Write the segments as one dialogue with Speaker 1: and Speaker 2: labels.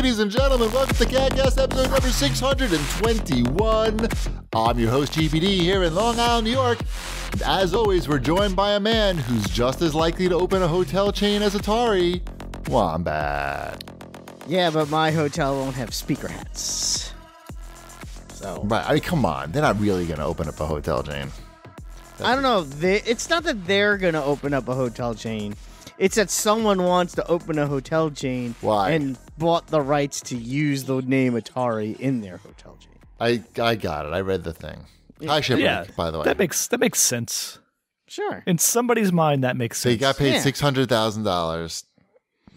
Speaker 1: Ladies and gentlemen, welcome to CAGcast episode number 621. I'm your host, GPD, here in Long Island, New York. And as always, we're joined by a man who's just as likely to open a hotel chain as Atari, Wombat.
Speaker 2: Yeah, but my hotel won't have speaker hats. So.
Speaker 1: Right, I mean, come on. They're not really going to open up a hotel chain.
Speaker 2: I don't know. It's not that they're going to open up a hotel chain. It's that someone wants to open a hotel chain.
Speaker 1: Why?
Speaker 2: And bought the rights to use the name Atari in their hotel chain.
Speaker 1: I got it. I read the thing. High shipping, by the way.
Speaker 3: That makes sense.
Speaker 2: Sure.
Speaker 3: In somebody's mind, that makes sense.
Speaker 1: They got paid $600,000,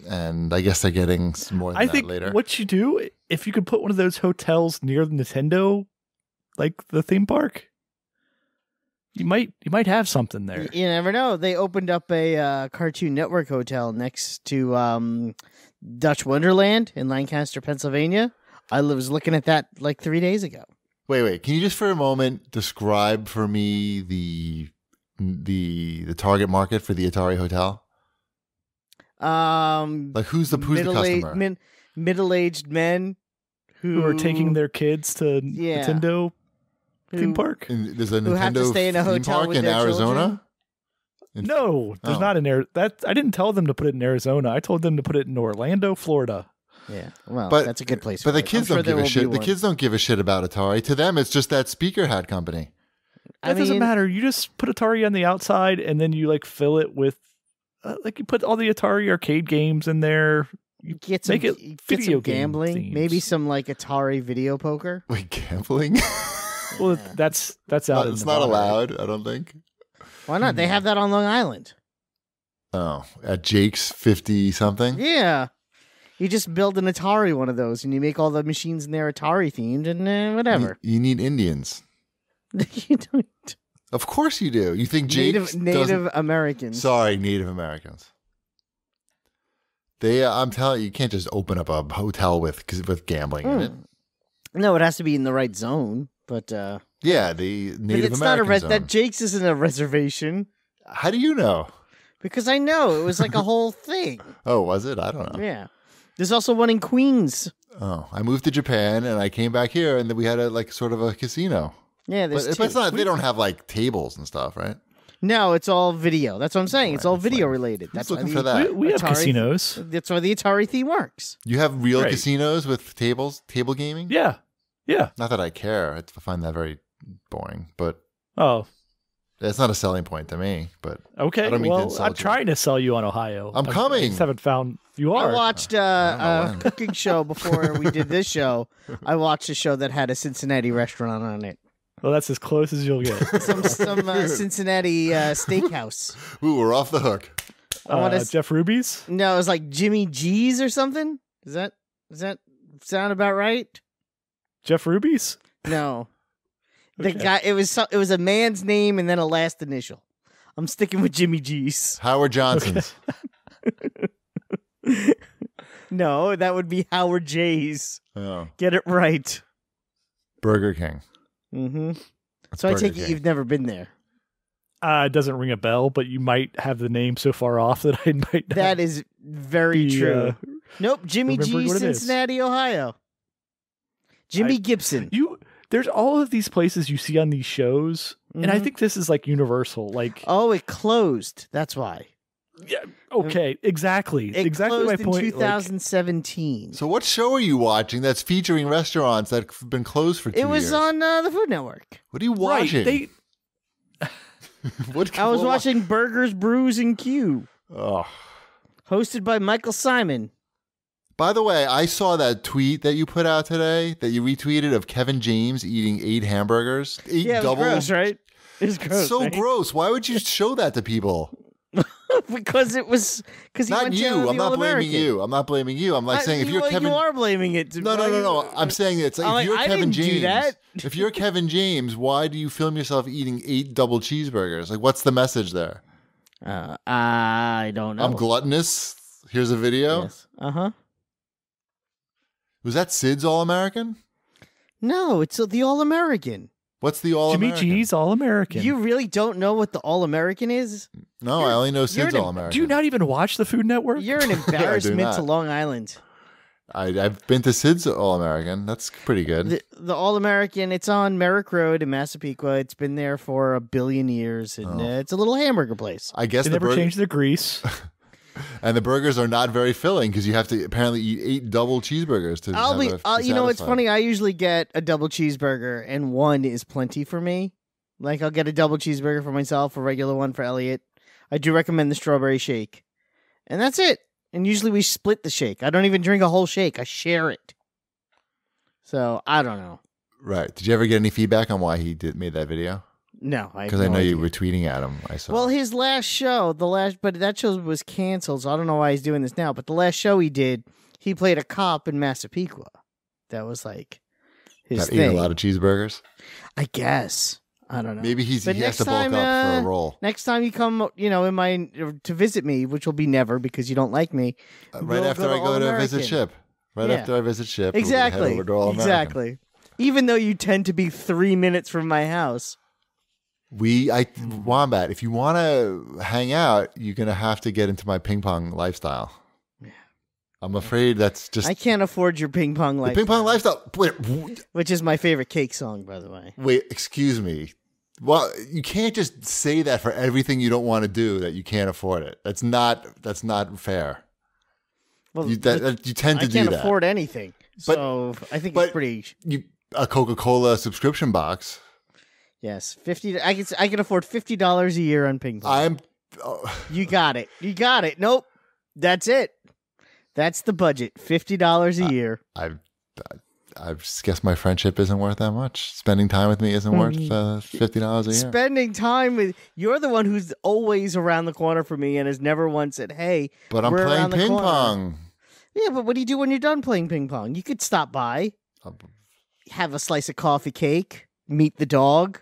Speaker 1: and I guess they're getting some more than that later.
Speaker 3: I think what you do, if you could put one of those hotels near the Nintendo, like the theme park, you might have something there.
Speaker 2: You never know. They opened up a Cartoon Network hotel next to Dutch Wonderland in Lancaster, Pennsylvania. I was looking at that like 3 days ago.
Speaker 1: Wait. Can you just for a moment describe for me the target market for the Atari hotel? Like who's the customer?
Speaker 2: Middle-aged men
Speaker 3: who are taking their kids to Nintendo theme park.
Speaker 1: And there's a
Speaker 2: who have to
Speaker 1: Nintendo
Speaker 2: stay in a
Speaker 1: theme
Speaker 2: hotel
Speaker 1: park
Speaker 2: with
Speaker 1: in
Speaker 2: their
Speaker 1: Arizona.
Speaker 3: No, there's not in Arizona. I didn't tell them to put it in Arizona. I told them to put it in Orlando, Florida.
Speaker 2: Yeah, well, that's a good place.
Speaker 1: But the kids don't give a shit. The kids don't give a shit about Atari. To them, it's just that speaker hat company.
Speaker 3: That doesn't matter. You just put Atari on the outside, and then you like fill it with, you put all the Atari arcade games in there. You
Speaker 2: get some,
Speaker 3: make it video
Speaker 2: some gambling,
Speaker 3: themes.
Speaker 2: Maybe some like Atari video poker.
Speaker 1: Wait, gambling?
Speaker 3: Well, that's out.
Speaker 1: It's not allowed. I don't think.
Speaker 2: Why not? They have that on Long Island.
Speaker 1: Oh, at Jake's 50 something.
Speaker 2: Yeah. You just build an Atari one of those, and you make all the machines in there Atari themed, and whatever.
Speaker 1: You need Indians.
Speaker 2: You don't.
Speaker 1: Of course you do. You think Jake's
Speaker 2: Native Americans?
Speaker 1: Sorry, Native Americans. I'm telling you, you can't just open up a hotel with gambling in it.
Speaker 2: No, it has to be in the right zone. But
Speaker 1: yeah, the Native
Speaker 2: it's
Speaker 1: American
Speaker 2: not
Speaker 1: zone.
Speaker 2: That Jake's isn't a reservation.
Speaker 1: How do you know?
Speaker 2: Because I know it was like a whole thing.
Speaker 1: Oh, was it? I don't know.
Speaker 2: Yeah. There's also one in Queens.
Speaker 1: Oh, I moved to Japan and I came back here and then we had sort of a casino.
Speaker 2: Yeah, there's two.
Speaker 1: But it's not. They don't have like tables and stuff, right?
Speaker 2: No, it's all video. That's what I'm saying. It's all video related.
Speaker 1: That's looking for that.
Speaker 3: We have casinos.
Speaker 2: That's why the Atari theme works.
Speaker 1: You have real casinos with table gaming?
Speaker 3: Yeah.
Speaker 1: Not that I care. I find that very boring, but it's not a selling point to me. But
Speaker 3: okay, I'm trying to sell you on Ohio.
Speaker 1: I'm coming.
Speaker 3: I just haven't found you are.
Speaker 2: I watched a cooking show before we did this show. I watched a show that had a Cincinnati restaurant on it.
Speaker 3: Well, that's as close as you'll get.
Speaker 2: some Cincinnati steakhouse.
Speaker 1: Ooh, we're off the hook.
Speaker 3: Jeff Ruby's?
Speaker 2: No, it was like Jimmy G's or something. Does that sound about right?
Speaker 3: Jeff Ruby's?
Speaker 2: No. The guy. It was a man's name and then a last initial. I'm sticking with Jimmy G's.
Speaker 1: Howard Johnson's.
Speaker 2: Okay. No, that would be Howard J's.
Speaker 1: Oh.
Speaker 2: Get it right.
Speaker 1: Burger King.
Speaker 2: Mm-hmm. So I take it you've never been there.
Speaker 3: It doesn't ring a bell, but you might have the name so far off that I might.
Speaker 2: That is very true. Nope, Jimmy G, Cincinnati, Ohio. Jimmy Gibson.
Speaker 3: There's all of these places you see on these shows, and I think this is like universal. Like,
Speaker 2: it closed. That's why.
Speaker 3: Yeah. Okay. Exactly.
Speaker 2: It
Speaker 3: exactly
Speaker 2: closed
Speaker 3: my point.
Speaker 2: In 2017.
Speaker 1: So, what show are you watching that's featuring restaurants that have been closed for 2 years?
Speaker 2: It was on the Food Network.
Speaker 1: What are you watching?
Speaker 2: I was watching Burgers, Brews, and Q.
Speaker 1: Oh.
Speaker 2: Hosted by Michael Simon.
Speaker 1: By the way, I saw that tweet that you put out today that you retweeted of Kevin James eating 8 hamburgers.
Speaker 2: It was gross, right? It was gross.
Speaker 1: It's so gross. Why would you show that to people?
Speaker 2: Because
Speaker 1: not you. I'm not blaming you. I'm not blaming you. I'm like saying if you're Kevin,
Speaker 2: you are blaming it.
Speaker 1: No. I'm saying it's like if you're Kevin James.
Speaker 2: Do that.
Speaker 1: If you're Kevin James, why do you film yourself eating 8 double cheeseburgers? Like, what's the message there?
Speaker 2: I don't know.
Speaker 1: I'm gluttonous. Here's a video.
Speaker 2: Yes.
Speaker 1: Was that Sid's All-American?
Speaker 2: No, it's the All-American.
Speaker 1: What's the All-American?
Speaker 3: Jimmy G's All-American.
Speaker 2: You really don't know what the All-American is?
Speaker 1: No, I only know Sid's All-American.
Speaker 3: Do you not even watch the Food Network?
Speaker 2: You're an embarrassment to Long Island.
Speaker 1: I've been to Sid's All-American. That's pretty good.
Speaker 2: The All-American, it's on Merrick Road in Massapequa. It's been there for a billion years, and it's a little hamburger place.
Speaker 1: I guess
Speaker 3: They never changed the grease.
Speaker 1: And the burgers are not very filling because you have to apparently eat 8 double cheeseburgers to
Speaker 2: you know, it's funny. I usually get a double cheeseburger, and one is plenty for me. Like, I'll get a double cheeseburger for myself, a regular one for Elliot. I do recommend the strawberry shake. And that's it. And usually we split the shake. I don't even drink a whole shake. I share it. So, I don't know.
Speaker 1: Right. Did you ever get any feedback on why he made that video?
Speaker 2: No,
Speaker 1: because I know you were tweeting at him. I saw.
Speaker 2: Well, his last show, but that show was canceled, so I don't know why he's doing this now. But the last show he did, he played a cop in Massapequa. That was like his thing.
Speaker 1: Eating a lot of cheeseburgers.
Speaker 2: I guess. I don't know.
Speaker 1: Maybe he has to bulk up for a role.
Speaker 2: Next time you come, to visit me, which will be never because you don't like me.
Speaker 1: Right after I go to visit Ship. After I visit Ship.
Speaker 2: Exactly.
Speaker 1: We'll head over to
Speaker 2: Exactly. Even though you tend to be 3 minutes from my house.
Speaker 1: Wombat, if you want to hang out, you're going to have to get into my ping pong lifestyle. Yeah. I'm afraid that's just...
Speaker 2: I can't afford your ping pong lifestyle.
Speaker 1: The ping pong lifestyle... Wait,
Speaker 2: which is my favorite cake song, by the way.
Speaker 1: Wait, excuse me. Well, you can't just say that for everything you don't want to do that you can't afford it. That's not fair.
Speaker 2: Well,
Speaker 1: you tend to do that. I
Speaker 2: can't afford anything. So I think it's pretty...
Speaker 1: A Coca-Cola subscription box...
Speaker 2: Yes, $50. I can afford $50 a year on ping pong. You got it. Nope, that's it. That's the budget. $50 a year.
Speaker 1: I guess my friendship isn't worth that much. Spending time with me isn't worth $50 a year.
Speaker 2: Spending time with you're the one who's always around the corner for me and has never once said, "Hey,
Speaker 1: but I'm playing ping pong."
Speaker 2: Yeah, but what do you do when you're done playing ping pong? You could stop by, have a slice of coffee cake, meet the dog.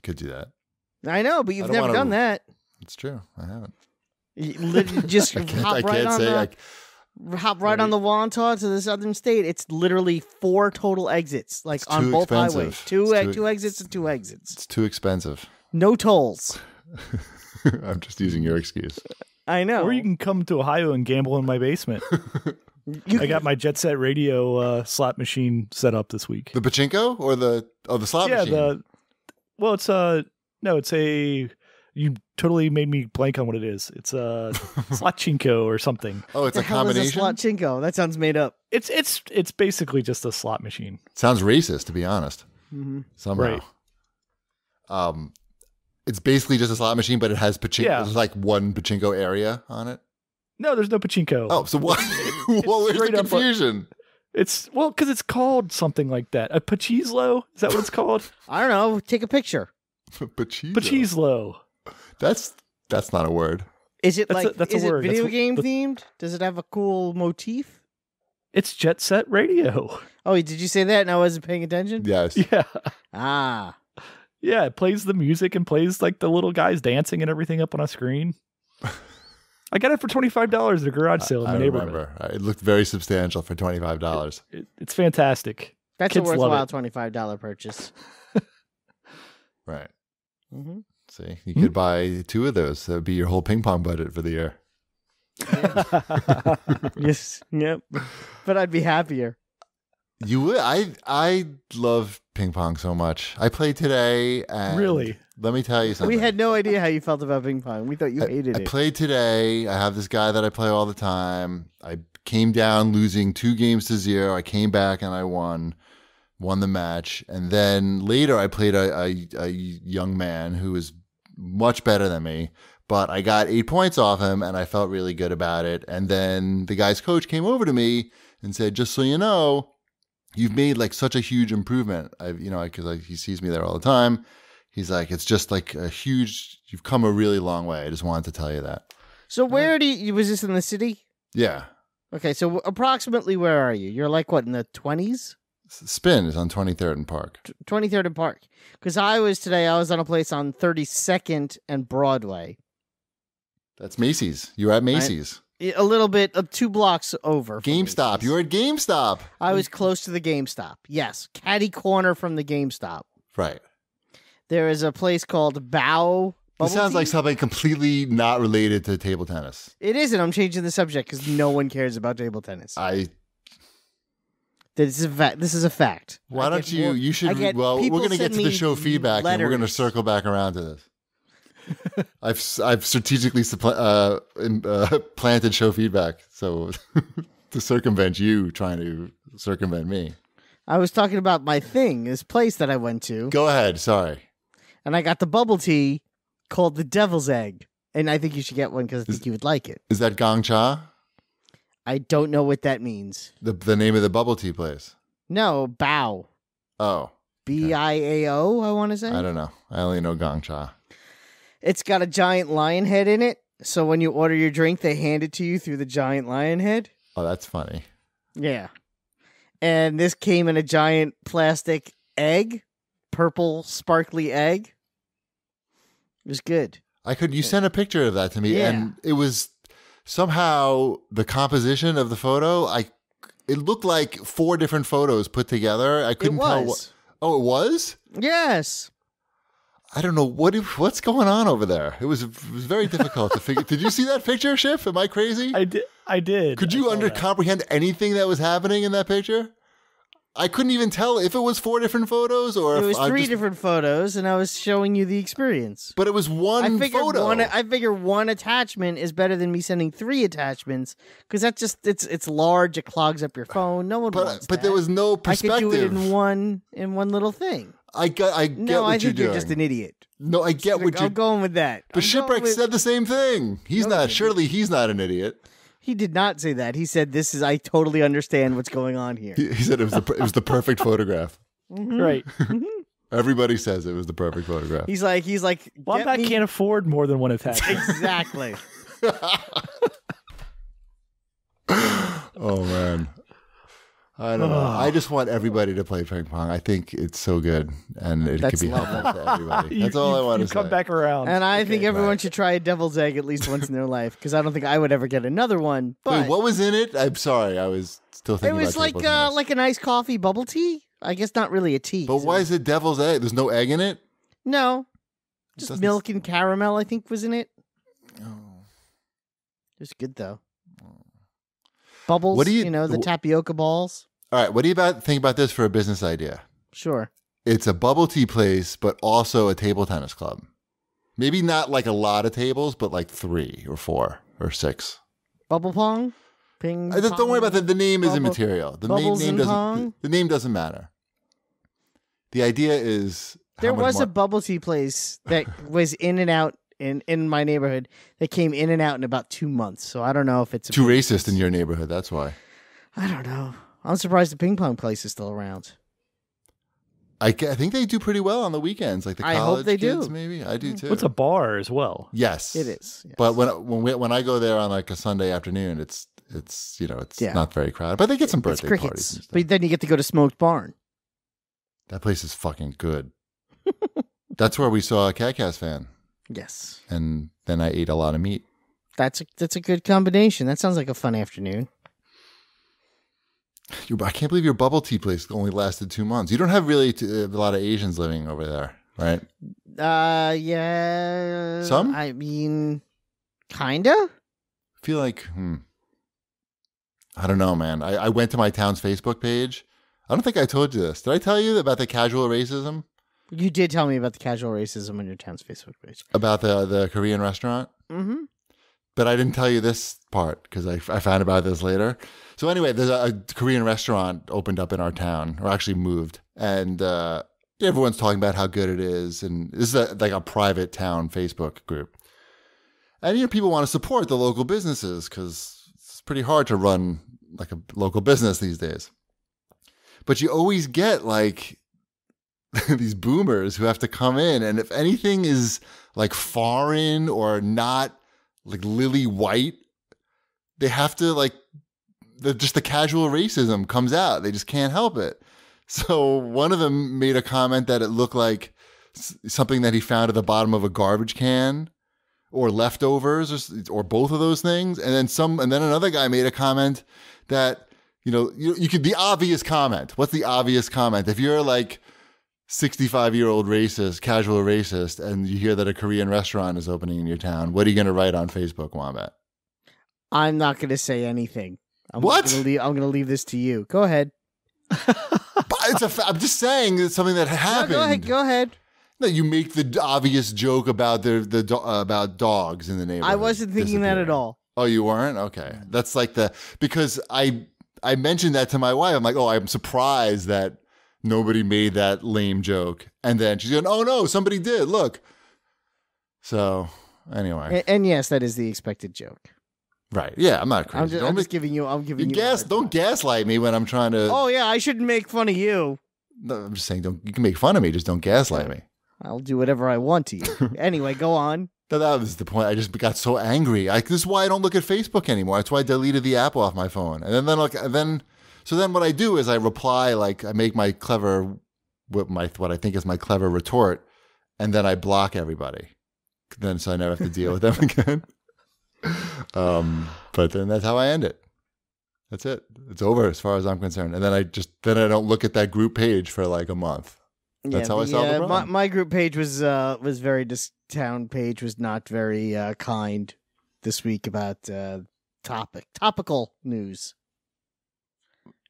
Speaker 1: Could do that.
Speaker 2: I know, but you've never done that.
Speaker 1: It's true. I haven't.
Speaker 2: You just hop right on the Wantagh to the southern state. It's literally 4 total exits, like on both highways. Two exits and 2 exits.
Speaker 1: It's too expensive.
Speaker 2: No tolls.
Speaker 1: I'm just using your excuse.
Speaker 2: I know.
Speaker 3: Or you can come to Ohio and gamble in my basement. I got my Jet Set Radio slot machine set up this week.
Speaker 1: The pachinko or the slot machine?
Speaker 3: You totally made me blank on what it is. It's a slotchinko or something.
Speaker 1: Oh, it's a combination?
Speaker 2: What the hell is a slotchinko? That sounds made up.
Speaker 3: It's basically just a slot machine.
Speaker 1: Sounds racist, to be honest.
Speaker 2: Mm-hmm.
Speaker 1: Somehow. Right. It's basically just a slot machine, but it has pachinko. Yeah. There's like one pachinko area on it.
Speaker 3: No, there's no pachinko.
Speaker 1: Oh, so what? Where's the confusion?
Speaker 3: Because it's called something like that. A pachizlo? Is that what it's called?
Speaker 2: I don't know. Take a picture.
Speaker 3: Pachizlo.
Speaker 1: That's not a word.
Speaker 2: Is it video game themed? Does it have a cool motif?
Speaker 3: It's Jet Set Radio.
Speaker 2: Oh, did you say that and I wasn't paying attention?
Speaker 1: Yes.
Speaker 3: Yeah.
Speaker 2: Ah.
Speaker 3: Yeah, it plays the music and plays like the little guys dancing and everything up on a screen. I got it for $25 at a garage sale in my neighborhood. I remember.
Speaker 1: It looked very substantial for $25.
Speaker 3: It's fantastic.
Speaker 2: That's a worthwhile $25 purchase.
Speaker 1: Right.
Speaker 2: Mm-hmm.
Speaker 1: See, you could buy 2 of those. That would be your whole ping pong budget for the year.
Speaker 2: Yeah. Yes. Yep. But I'd be happier.
Speaker 1: You would. I love ping pong so much. I played today. And
Speaker 3: really?
Speaker 1: Let me tell you something.
Speaker 2: We had no idea how you felt about ping pong. We thought you hated it.
Speaker 1: I played today. I have this guy that I play all the time. I came down losing 2 games to 0. I came back and I won the match. And then later I played a young man who was much better than me. But I got 8 points off him and I felt really good about it. And then the guy's coach came over to me and said, just so you know, you've made like such a huge improvement. Because he sees me there all the time. He's like, it's just like you've come a really long way. I just wanted to tell you that.
Speaker 2: So was this in the city?
Speaker 1: Yeah.
Speaker 2: Okay, so approximately where are you? You're like what, in the 20s?
Speaker 1: Spin is on 23rd and Park.
Speaker 2: 23rd and Park. Because I was on a place on 32nd and Broadway.
Speaker 1: That's Macy's. You were at Macy's.
Speaker 2: A little bit of 2 blocks over.
Speaker 1: GameStop.
Speaker 2: Macy's.
Speaker 1: You were at GameStop.
Speaker 2: I was close to the GameStop. Yes. Catty corner from the GameStop.
Speaker 1: Right.
Speaker 2: There is a place called Bow
Speaker 1: This sounds
Speaker 2: tea?
Speaker 1: like something completely not related to table tennis.
Speaker 2: It isn't. I'm changing the subject because no one cares about table tennis. This is a fact.
Speaker 1: Why don't you? You should. Well, we're going to get to the show feedback, and we're going to circle back around to this. I've strategically planted show feedback, so to circumvent you trying to circumvent me.
Speaker 2: I was talking about my thing, this place that I went to.
Speaker 1: Go ahead. Sorry.
Speaker 2: And I got the bubble tea called the Devil's Egg, and I think you should get one because I think you would like it.
Speaker 1: Is that Gong Cha?
Speaker 2: I don't know what that means.
Speaker 1: The name of the bubble tea place?
Speaker 2: No, Bao.
Speaker 1: Oh.
Speaker 2: BIAO, I want to say.
Speaker 1: I don't know. I only know Gong Cha.
Speaker 2: It's got a giant lion head in it, so when you order your drink, they hand it to you through the giant lion head.
Speaker 1: Oh, that's funny.
Speaker 2: Yeah. And this came in a giant plastic egg, purple sparkly egg. It was good.
Speaker 1: You sent a picture of that to me, and it was somehow the composition of the photo. It looked like 4 different photos put together. I couldn't tell what. Oh, it was?
Speaker 2: Yes.
Speaker 1: I don't know what's going on over there. It was very difficult to figure. Did you see that picture, Schiff? Am I crazy?
Speaker 3: I did.
Speaker 1: Could you comprehend anything that was happening in that picture? I couldn't even tell if it was 4 different photos or
Speaker 2: it
Speaker 1: if
Speaker 2: was 3 different photos, and I was showing you the experience.
Speaker 1: But it was one photo.
Speaker 2: I figure one attachment is better than me sending 3 attachments because that's just it's large. It clogs up your phone. No one wants that.
Speaker 1: But there was no perspective.
Speaker 2: I could do it in one little thing.
Speaker 1: I get what you're doing.
Speaker 2: No, I think you're just an idiot.
Speaker 1: No, I get what you're.
Speaker 2: I'm going with that.
Speaker 1: But Shipwreck said the same thing. He's not. Surely he's not an idiot.
Speaker 2: He did not say that. He said, I totally understand what's going on here.
Speaker 1: He said it was the perfect photograph.
Speaker 2: Mm-hmm.
Speaker 3: Right.
Speaker 1: Everybody says it was the perfect photograph.
Speaker 2: He's like,
Speaker 3: Wombat can't afford more than one attachment.
Speaker 2: Exactly.
Speaker 1: Oh, man. I don't know. I just want everybody to play ping pong. I think it's so good, and it could be helpful to everybody. That's all I want to say.
Speaker 3: Come back around.
Speaker 2: And I think everyone should try a devil's egg at least once in their life, because I don't think I would ever get another one. But
Speaker 1: wait, what was in it? I'm sorry. I was still thinking about
Speaker 2: it was like an iced coffee bubble tea. I guess not really a tea.
Speaker 1: But why is it devil's egg? There's no egg in it?
Speaker 2: No. Just milk and caramel, I think, was in it.
Speaker 1: Oh.
Speaker 2: It was good, though. Bubbles,
Speaker 1: what do you
Speaker 2: the tapioca balls.
Speaker 1: All right, what do you think about this for a business idea?
Speaker 2: Sure.
Speaker 1: It's a bubble tea place, but also a table tennis club. Maybe not like a lot of tables, but like 3 or 4 or 6.
Speaker 2: Bubble pong? Ping pong?
Speaker 1: Don't worry about that. The name is immaterial. The name doesn't matter. The idea is
Speaker 2: there was a bubble tea place that was in and out in my neighborhood that came in and out in about 2 months. So I don't know if it's
Speaker 1: too racist in your neighborhood. That's why.
Speaker 2: I don't know. I'm surprised the ping pong place is still around.
Speaker 1: I think they do pretty well on the weekends, like the college
Speaker 2: I hope they
Speaker 1: kids,
Speaker 2: do.
Speaker 1: Maybe I do too.
Speaker 3: It's a bar as well.
Speaker 1: Yes,
Speaker 2: it is. Yes.
Speaker 1: But when I go there on like a Sunday afternoon, it's not very crowded. But they get some birthday parties. And stuff.
Speaker 2: But then you get to go to Smoked Barn.
Speaker 1: That place is fucking good. That's where we saw a CAGcast fan.
Speaker 2: Yes.
Speaker 1: And then I ate a lot of meat.
Speaker 2: That's a good combination. That sounds like a fun afternoon.
Speaker 1: I can't believe your bubble tea place only lasted 2 months. You don't have really a lot of Asians living over there, right?
Speaker 2: Yeah.
Speaker 1: Some?
Speaker 2: I mean, kinda.
Speaker 1: I feel like, I don't know, man. I went to my town's Facebook page. I don't think I told you this. Did I tell you about the casual racism?
Speaker 2: You did tell me about the casual racism on your town's Facebook page.
Speaker 1: About the Korean restaurant?
Speaker 2: Mm-hmm.
Speaker 1: But I didn't tell you this part because I found about this later. So anyway, there's a Korean restaurant opened up in our town, or actually moved. And everyone's talking about how good it is. And this is like a private town Facebook group. And people want to support the local businesses because it's pretty hard to run like a local business these days. But you always get like these boomers who have to come in. And if anything is like foreign or not like lily white, they have to just the casual racism comes out. They just can't help it. So one of them made a comment that it looked like something that he found at the bottom of a garbage can or leftovers or both of those things. And then another guy made a comment that, you could, the obvious comment. What's the obvious comment? If you're like 65-year-old racist, casual racist, and you hear that a Korean restaurant is opening in your town, what are you going to write on Facebook, Wombat?
Speaker 2: I'm not going to say anything.
Speaker 1: What?
Speaker 2: I'm going to leave this to you. Go ahead.
Speaker 1: But I'm just saying it's something that happened.
Speaker 2: No, go ahead.
Speaker 1: No, you make the obvious joke about about dogs in the neighborhood.
Speaker 2: I wasn't thinking that at all.
Speaker 1: Oh, you weren't? Okay. That's like because I mentioned that to my wife. I'm like, oh, I'm surprised that nobody made that lame joke. And then she's going, oh no, somebody did. Look. So anyway.
Speaker 2: And yes, that is the expected joke.
Speaker 1: Right. Yeah, I'm not crazy.
Speaker 2: I'm just giving you.
Speaker 1: Don't gaslight me when I'm trying to.
Speaker 2: Oh yeah, I shouldn't make fun of you.
Speaker 1: No, I'm just saying, you can make fun of me, just don't gaslight me.
Speaker 2: I'll do whatever I want to you. Anyway, go on.
Speaker 1: That was the point. I just got so angry. This is why I don't look at Facebook anymore. That's why I deleted the app off my phone. And then what I do is I reply, like I make my clever, what I think is my clever retort, and then I block everybody. Then so I never have to deal with them again. But then that's how I end it. That's it. It's over as far as I'm concerned. And then I don't look at that group page for like a month. That's how I solve the problem.
Speaker 2: My group page was very town page was not very kind this week about topical news.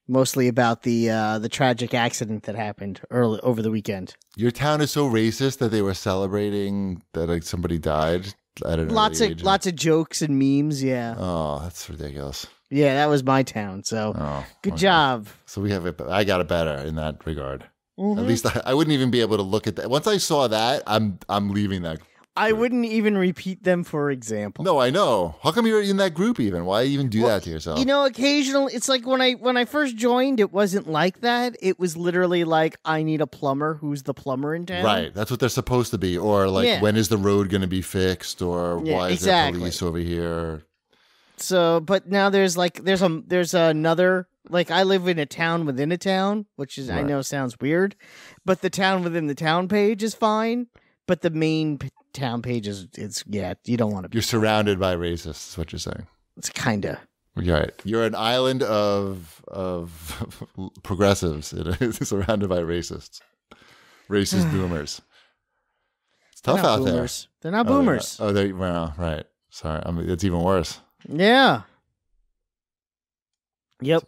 Speaker 2: Mostly about the tragic accident that happened over the weekend.
Speaker 1: Your town is so racist that they were celebrating that like somebody died at an early age.
Speaker 2: Lots of jokes and memes, yeah.
Speaker 1: Oh, that's ridiculous.
Speaker 2: Yeah, that was my town. So good job.
Speaker 1: So I got it better in that regard.
Speaker 2: Mm-hmm.
Speaker 1: At least I wouldn't even be able to look at that. Once I saw that, I'm leaving that.
Speaker 2: I wouldn't even repeat them, for example.
Speaker 1: No, I know. How come you're in that group even? Why even do that to yourself?
Speaker 2: Occasionally, it's like when I first joined, it wasn't like that. It was literally like, I need a plumber. Who's the plumber in town?
Speaker 1: Right. That's what they're supposed to be. Or like, when is the road going to be fixed? Or why is there police over here? So,
Speaker 2: but now there's another, like I live in a town within a town, which is, I know sounds weird, but the town within the town page is fine. But the main town page is you don't want to be. You're
Speaker 1: surrounded by racists, is what you're saying.
Speaker 2: It's kind of.
Speaker 1: Right. You're an island of progressives. It is surrounded by racists. Racist boomers. It's tough out
Speaker 2: boomers. They're not boomers.
Speaker 1: Right. Sorry. It's even worse.
Speaker 2: Yeah. Yep.